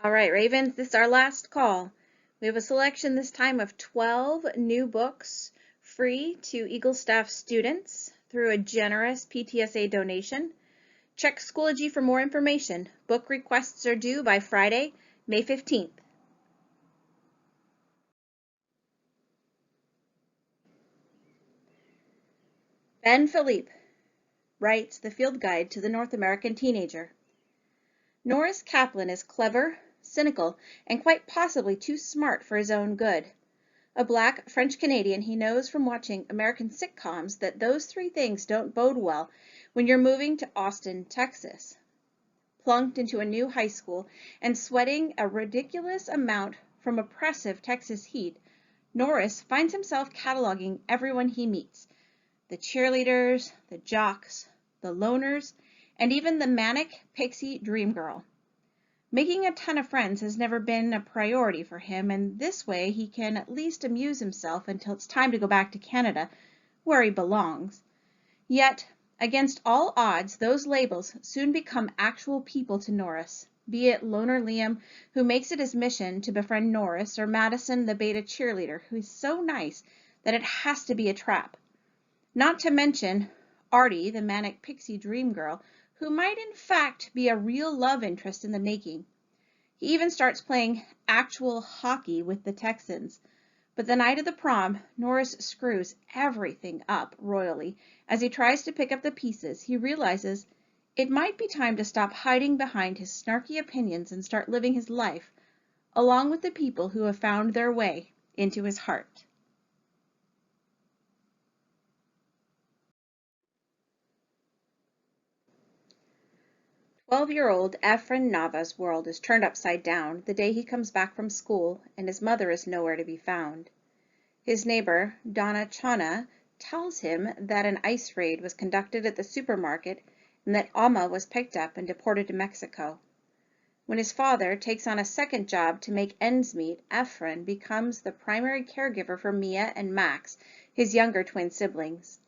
All right, Ravens, this is our last call. We have a selection this time of 12 new books free to Eagle staff students through a generous PTSA donation. Check Schoology for more information. Book requests are due by Friday, May 15th. Ben Philippe writes The Field Guide to the North American Teenager. Norris Kaplan is clever, cynical, and quite possibly too smart for his own good. A black French-Canadian, he knows from watching American sitcoms that those three things don't bode well when you're moving to Austin, Texas. Plunked into a new high school and sweating a ridiculous amount from oppressive Texas heat, Norris finds himself cataloging everyone he meets: the cheerleaders, the jocks, the loners, and even the manic pixie dream girl. Making a ton of friends has never been a priority for him, and this way he can at least amuse himself until it's time to go back to Canada, where he belongs. Yet, against all odds, those labels soon become actual people to Norris, be it Loner Liam, who makes it his mission to befriend Norris, or Madison, the beta cheerleader, who is so nice that it has to be a trap. Not to mention Artie, the manic pixie dream girl, who might in fact be a real love interest in the making. He even starts playing actual hockey with the Texans. But the night of the prom, Norris screws everything up royally. As he tries to pick up the pieces, he realizes it might be time to stop hiding behind his snarky opinions and start living his life, along with the people who have found their way into his heart. Twelve-year-old Efren Nava's world is turned upside down the day he comes back from school and his mother is nowhere to be found. His neighbor, Donna Chana, tells him that an ICE raid was conducted at the supermarket and that Alma was picked up and deported to Mexico. When his father takes on a second job to make ends meet, Efren becomes the primary caregiver for Mia and Max, his younger twin siblings.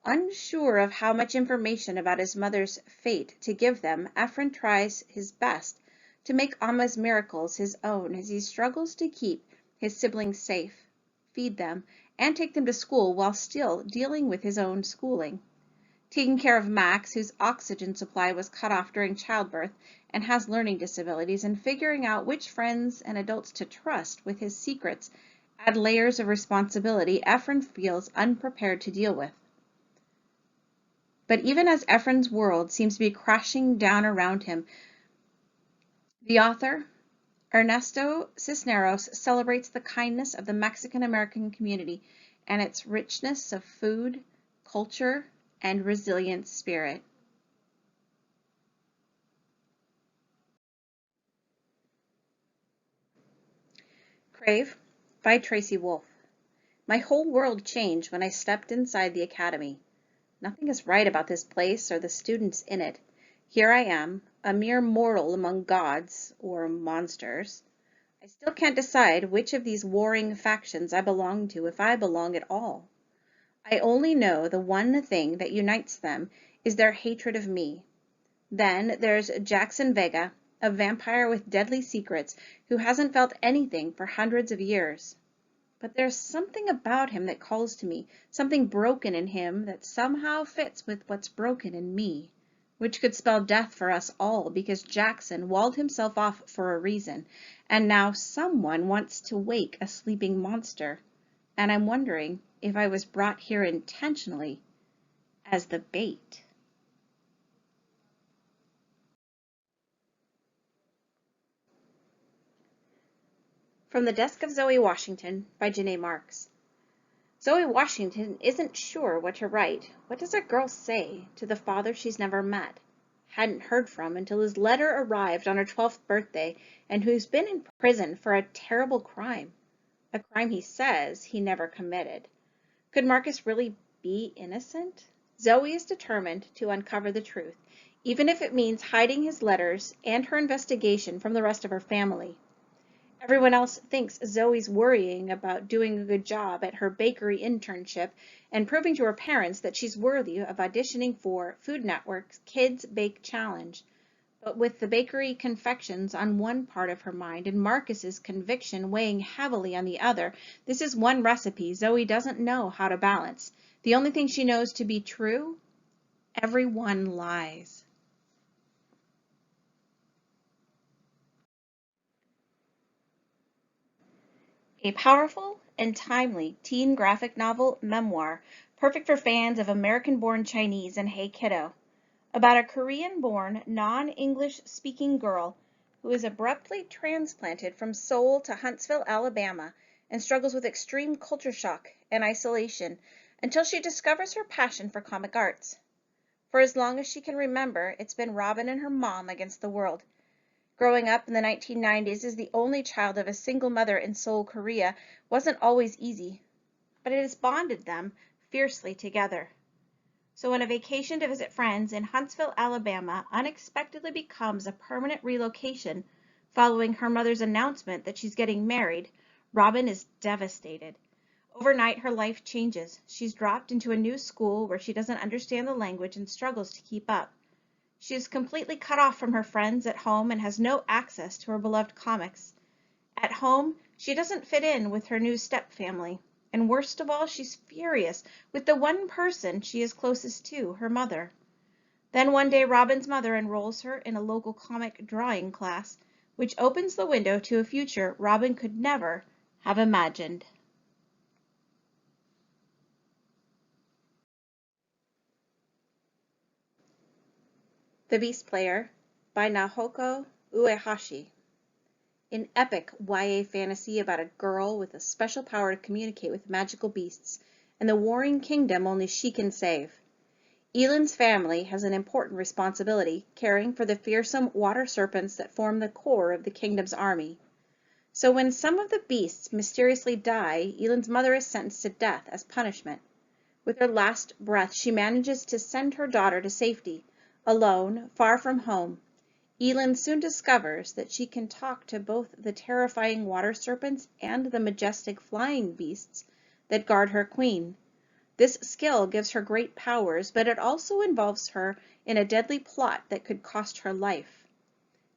Unsure of how much information about his mother's fate to give them, Efren tries his best to make Alma's miracles his own as he struggles to keep his siblings safe, feed them, and take them to school while still dealing with his own schooling. Taking care of Max, whose oxygen supply was cut off during childbirth and has learning disabilities, and figuring out which friends and adults to trust with his secrets add layers of responsibility Efren feels unprepared to deal with. But even as Efren's world seems to be crashing down around him, the author, Ernesto Cisneros, celebrates the kindness of the Mexican-American community and its richness of food, culture, and resilient spirit. Crave by Tracy Wolff. My whole world changed when I stepped inside the academy. Nothing is right about this place or the students in it. Here I am, a mere mortal among gods, or monsters. I still can't decide which of these warring factions I belong to, if I belong at all. I only know the one thing that unites them is their hatred of me. Then there's Jackson Vega, a vampire with deadly secrets who hasn't felt anything for hundreds of years. But there's something about him that calls to me, something broken in him that somehow fits with what's broken in me, which could spell death for us all because Jackson walled himself off for a reason, and now someone wants to wake a sleeping monster, and I'm wondering if I was brought here intentionally as the bait. From the Desk of Zoe Washington by Janae Marks. Zoe Washington isn't sure what to write. What does a girl say to the father she's never met, hadn't heard from until his letter arrived on her 12th birthday, and who's been in prison for a terrible crime, a crime he says he never committed? Could Marcus really be innocent? Zoe is determined to uncover the truth, even if it means hiding his letters and her investigation from the rest of her family. Everyone else thinks Zoe's worrying about doing a good job at her bakery internship and proving to her parents that she's worthy of auditioning for Food Network's Kids Bake Challenge. But with the bakery confections on one part of her mind and Marcus's conviction weighing heavily on the other, this is one recipe Zoe doesn't know how to balance. The only thing she knows to be true: everyone lies. A powerful and timely teen graphic novel memoir, perfect for fans of American-born Chinese and Hey Kiddo, about a Korean-born, non-English speaking girl who is abruptly transplanted from Seoul to Huntsville, Alabama, and struggles with extreme culture shock and isolation until she discovers her passion for comic arts. For as long as she can remember, it's been Robin and her mom against the world. Growing up in the 1990s as the only child of a single mother in Seoul, Korea, wasn't always easy, but it has bonded them fiercely together. So when a vacation to visit friends in Huntsville, Alabama, unexpectedly becomes a permanent relocation following her mother's announcement that she's getting married, Robin is devastated. Overnight, her life changes. She's dropped into a new school where she doesn't understand the language and struggles to keep up. She is completely cut off from her friends at home and has no access to her beloved comics. At home, she doesn't fit in with her new step-family. And worst of all, she's furious with the one person she is closest to, her mother. Then one day, Robin's mother enrolls her in a local comic drawing class, which opens the window to a future Robin could never have imagined. The Beast Player by Naoko Uehashi. An epic YA fantasy about a girl with a special power to communicate with magical beasts and the warring kingdom only she can save. Elin's family has an important responsibility, caring for the fearsome water serpents that form the core of the kingdom's army. So when some of the beasts mysteriously die, Elin's mother is sentenced to death as punishment. With her last breath, she manages to send her daughter to safety. Alone, far from home, Elin soon discovers that she can talk to both the terrifying water serpents and the majestic flying beasts that guard her queen. This skill gives her great powers, but it also involves her in a deadly plot that could cost her life.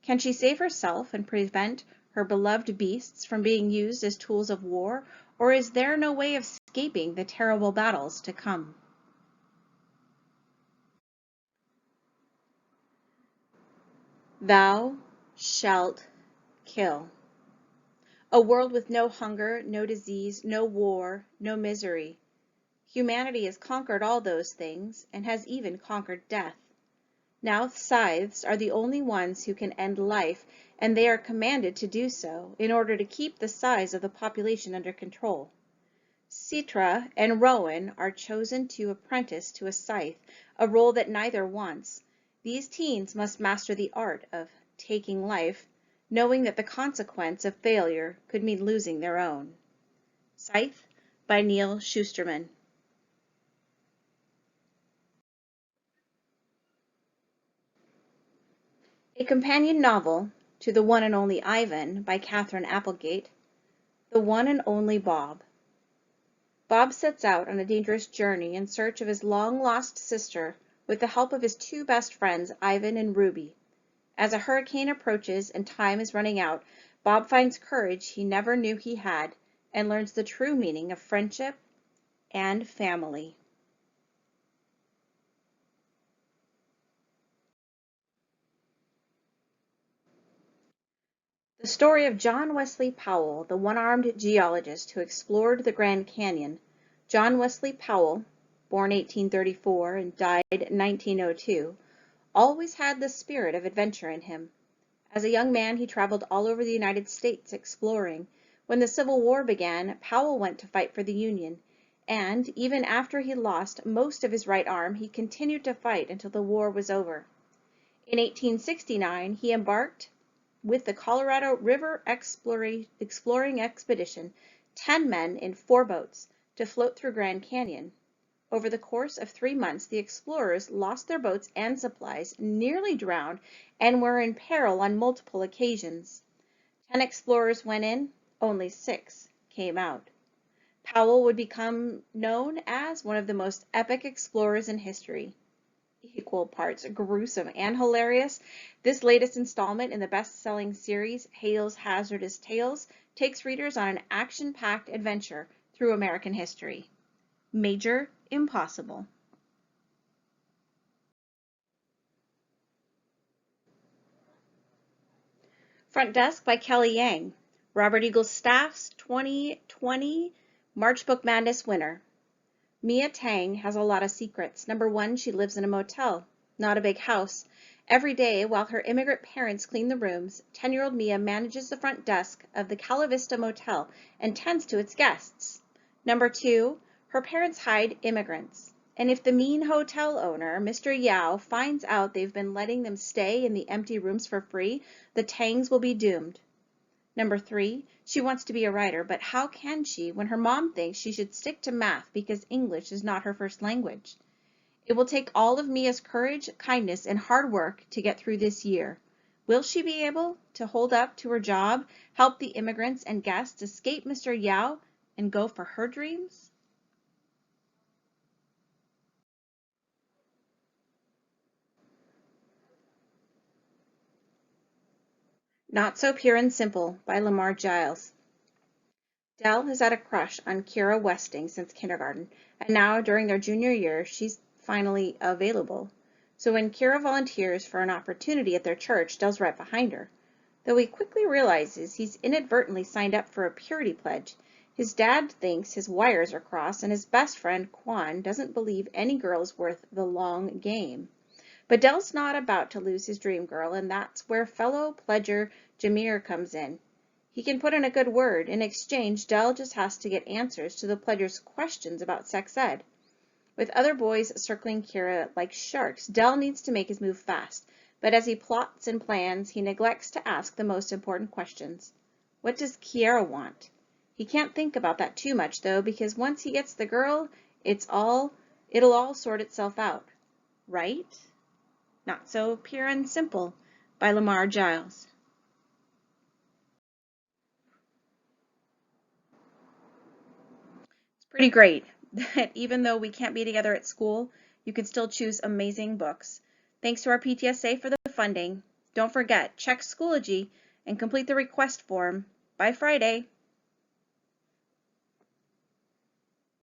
Can she save herself and prevent her beloved beasts from being used as tools of war, or is there no way of escaping the terrible battles to come? Thou shalt kill. A world with no hunger, no disease, no war, no misery. Humanity has conquered all those things and has even conquered death. Now scythes are the only ones who can end life, and they are commanded to do so in order to keep the size of the population under control. Citra and Rowan are chosen to apprentice to a scythe, a role that neither wants. These teens must master the art of taking life, knowing that the consequence of failure could mean losing their own. Scythe by Neil Shusterman. A companion novel to The One and Only Ivan by Katherine Applegate. The One and Only Bob. Bob sets out on a dangerous journey in search of his long-lost sister with the help of his two best friends, Ivan and Ruby. As a hurricane approaches and time is running out, Bob finds courage he never knew he had and learns the true meaning of friendship and family. The story of John Wesley Powell, the one-armed geologist who explored the Grand Canyon. John Wesley Powell, born 1834 and died 1902, always had the spirit of adventure in him. As a young man, he traveled all over the United States exploring. When the Civil War began, Powell went to fight for the Union, and even after he lost most of his right arm, he continued to fight until the war was over. In 1869, he embarked with the Colorado River Exploring Expedition, 10 men in 4 boats, to float through Grand Canyon. Over the course of 3 months, the explorers lost their boats and supplies, nearly drowned, and were in peril on multiple occasions. 10 explorers went in, only 6 came out. Powell would become known as one of the most epic explorers in history. equal parts gruesome and hilarious, this latest installment in the best-selling series, Hale's Hazardous Tales, takes readers on an action-packed adventure through American history. Major Impossible. Front Desk by Kelly Yang, Robert Eagles Staff's 2020 March Book Madness winner. Mia Tang has a lot of secrets. Number one, she lives in a motel, not a big house. Every day, while her immigrant parents clean the rooms, 10-year-old Mia manages the front desk of the Cala Vista Motel and tends to its guests. Number two, her parents hide immigrants. And if the mean hotel owner, Mr. Yao, finds out they've been letting them stay in the empty rooms for free, the Tangs will be doomed. Number three, she wants to be a writer, but how can she when her mom thinks she should stick to math because English is not her first language? It will take all of Mia's courage, kindness, and hard work to get through this year. Will she be able to hold up to her job, help the immigrants and guests escape Mr. Yao, and go for her dreams? Not So Pure and Simple by Lamar Giles. Dell has had a crush on Kira Westing since kindergarten, and now during their junior year, she's finally available. So when Kira volunteers for an opportunity at their church, Dell's right behind her. Though he quickly realizes he's inadvertently signed up for a purity pledge. His dad thinks his wires are crossed, and his best friend, Quan, doesn't believe any girl is worth the long game. But Dell's not about to lose his dream girl, and that's where fellow pledger Jameer comes in. He can put in a good word. In exchange, Dell just has to get answers to the pledger's questions about sex ed. With other boys circling Kira like sharks, Dell needs to make his move fast. But as he plots and plans, he neglects to ask the most important questions. What does Kiara want? He can't think about that too much, though, because once he gets the girl, it'll all sort itself out. Right? Not So Pure and Simple by Lamar Giles. It's pretty great that even though we can't be together at school, you can still choose amazing books. Thanks to our PTSA for the funding. Don't forget, check Schoology and complete the request form by Friday.